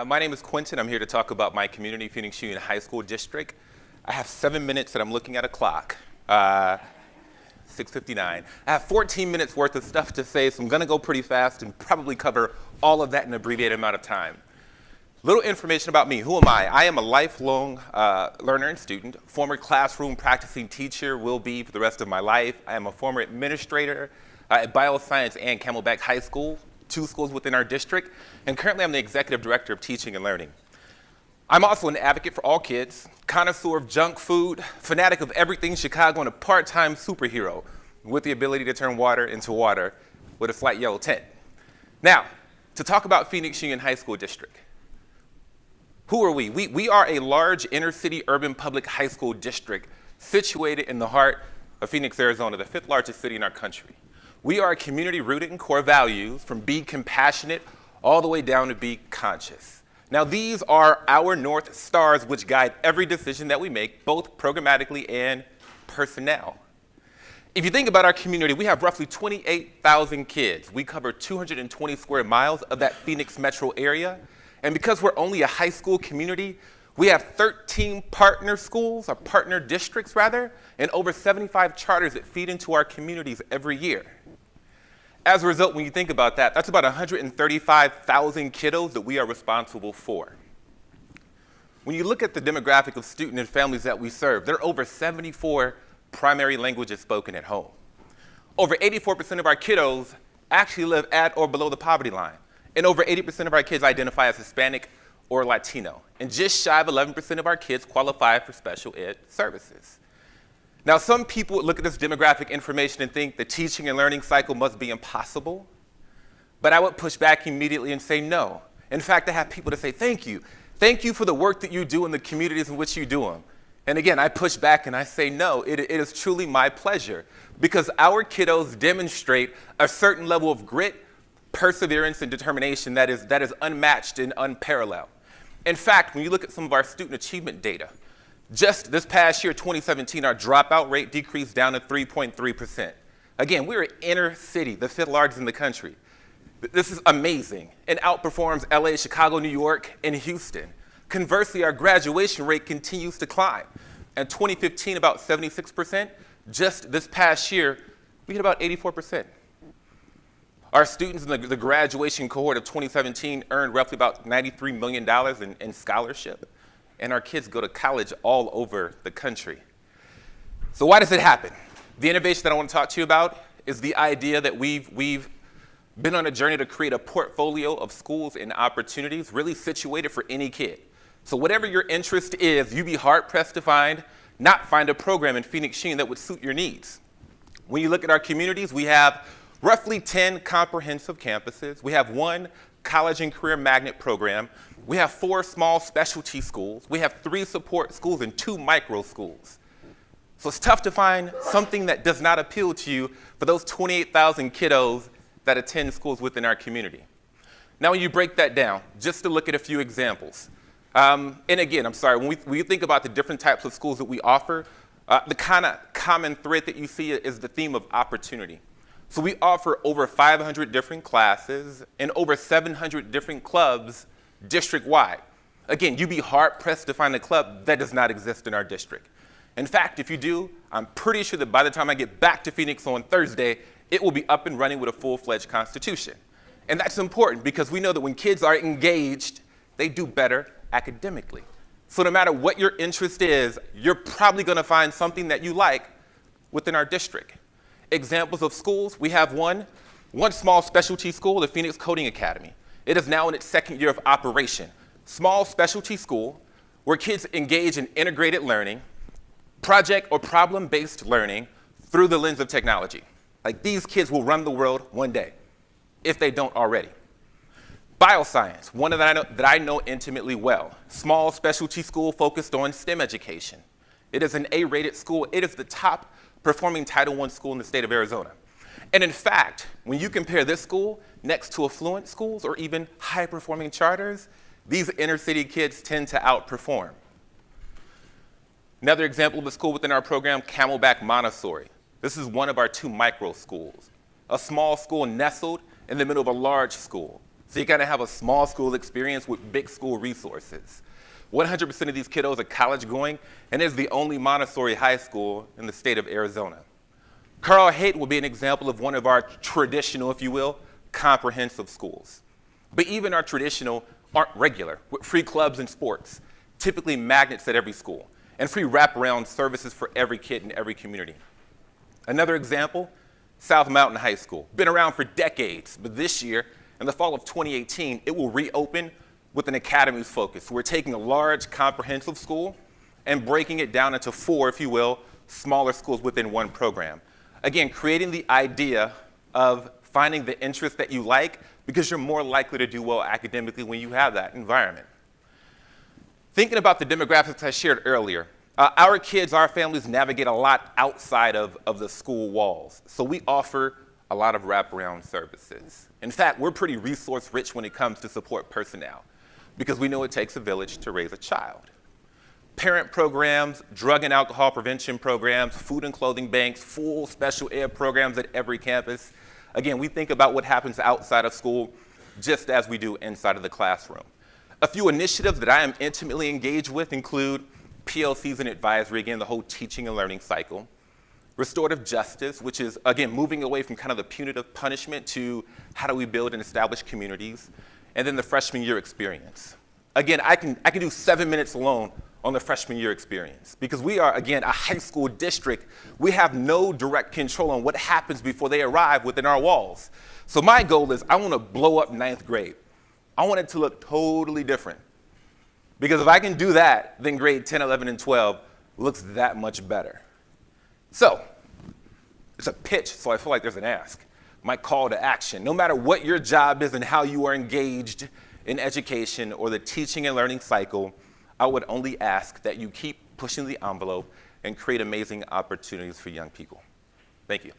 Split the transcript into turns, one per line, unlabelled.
My name is Quintin. I'm here to talk about my community, Phoenix Union High School District. I have 7 minutes that I'm looking at a clock, 6:59. I have 14 minutes worth of stuff to say, so I'm gonna go pretty fast and probably cover all of that in an abbreviated amount of time. Little information about me. Who am I? I am a lifelong learner and student, former classroom practicing teacher, will be for the rest of my life. I am a former administrator at Bioscience and Camelback High School, 2 schools within our district, and currently I'm the executive director of teaching and learning. I'm also an advocate for all kids, connoisseur of junk food, fanatic of everything Chicago, and a part-time superhero with the ability to turn water into water with a slight yellow tint. Now, to talk about Phoenix Union High School District. Who are we? We are a large inner-city urban public high school district situated in the heart of Phoenix, Arizona, the 5th largest city in our country. We are a community rooted in core values, from be compassionate all the way down to be conscious. Now, these are our North Stars which guide every decision that we make, both programmatically and personnel. If you think about our community, we have roughly 28,000 kids. We cover 220 square miles of that Phoenix metro area. And because we're only a high school community, we have 13 partner schools, or partner districts rather, and over 75 charters that feed into our communities every year. As a result, when you think about that, that's about 135,000 kiddos that we are responsible for. When you look at the demographic of student and families that we serve, there are over 74 primary languages spoken at home. Over 84% of our kiddos actually live at or below the poverty line. And over 80% of our kids identify as Hispanic or Latino. And just shy of 11% of our kids qualify for special ed services. Now, some people would look at this demographic information and think the teaching and learning cycle must be impossible. But I would push back immediately and say no. In fact, I have people to say thank you. Thank you for the work that you do in the communities in which you do them. And again, I push back and I say no, it is truly my pleasure, because our kiddos demonstrate a certain level of grit, perseverance, and determination that is unmatched and unparalleled. In fact, when you look at some of our student achievement data, just this past year, 2017, our dropout rate decreased down to 3.3%. Again, we're inner city, the 5th largest in the country. This is amazing and outperforms LA, Chicago, New York, and Houston. Conversely, our graduation rate continues to climb. In 2015, about 76%. Just this past year, we hit about 84%. Our students in the graduation cohort of 2017 earned roughly about $93 million in scholarship. And our kids go to college all over the country. So why does it happen? The innovation that I want to talk to you about is the idea that we've been on a journey to create a portfolio of schools and opportunities really situated for any kid. So whatever your interest is, you'd be hard-pressed to not find a program in Phoenix Union that would suit your needs. When you look at our communities, we have roughly 10 comprehensive campuses. We have 1 college and career magnet program. We have 4 small specialty schools. We have 3 support schools and 2 micro schools. So it's tough to find something that does not appeal to you for those 28,000 kiddos that attend schools within our community. Now, when you break that down, just to look at a few examples. And again, I'm sorry, when we think about the different types of schools that we offer, the kind of common thread that you see is the theme of opportunity. So we offer over 500 different classes and over 700 different clubs district-wide. Again, you'd be hard-pressed to find a club that does not exist in our district. In fact, if you do, I'm pretty sure that by the time I get back to Phoenix on Thursday, it will be up and running with a full-fledged constitution. And that's important because we know that when kids are engaged, they do better academically. So no matter what your interest is, you're probably going to find something that you like within our district. Examples of schools, we have one small specialty school, the Phoenix Coding Academy. It is now in its 2nd year of operation. Small specialty school where kids engage in integrated learning, project or problem-based learning through the lens of technology. Like, these kids will run the world one day, if they don't already. Bioscience, one that I know intimately well. Small specialty school focused on STEM education. It is an A-rated school. It is the top performing Title I school in the state of Arizona. And in fact, when you compare this school next to affluent schools or even high-performing charters, these inner-city kids tend to outperform. Another example of a school within our program, Camelback Montessori. This is one of our 2 micro schools, a small school nestled in the middle of a large school. So you kind of have a small school experience with big school resources. 100% of these kiddos are college going, and it's the only Montessori high school in the state of Arizona. Carl Haight will be an example of one of our traditional, if you will, comprehensive schools. But even our traditional aren't regular, with free clubs and sports, typically magnets at every school, and free wraparound services for every kid in every community. Another example, South Mountain High School. Been around for decades, but this year, in the fall of 2018, it will reopen with an academy focus. We're taking a large comprehensive school and breaking it down into 4, if you will, smaller schools within one program. Again, creating the idea of finding the interest that you like, because you're more likely to do well academically when you have that environment. Thinking about the demographics I shared earlier, our kids, our families navigate a lot outside of the school walls. So we offer a lot of wraparound services. In fact, we're pretty resource rich when it comes to support personnel, because we know it takes a village to raise a child. Parent programs, drug and alcohol prevention programs, food and clothing banks, full special ed programs at every campus. Again, we think about what happens outside of school just as we do inside of the classroom. A few initiatives that I am intimately engaged with include PLCs and advisory, again, the whole teaching and learning cycle. Restorative justice, which is, again, moving away from kind of the punitive punishment to how do we build and establish communities. And then the freshman year experience. Again, I can do 7 minutes alone on the freshman year experience, because we are, again, a high school district. We have no direct control on what happens before they arrive within our walls. So my goal is I want to blow up 9th grade. I want it to look totally different. Because if I can do that, then grade 10, 11, and 12 looks that much better. So it's a pitch, so I feel like there's an ask. My call to action. No matter what your job is and how you are engaged in education or the teaching and learning cycle, I would only ask that you keep pushing the envelope and create amazing opportunities for young people. Thank you.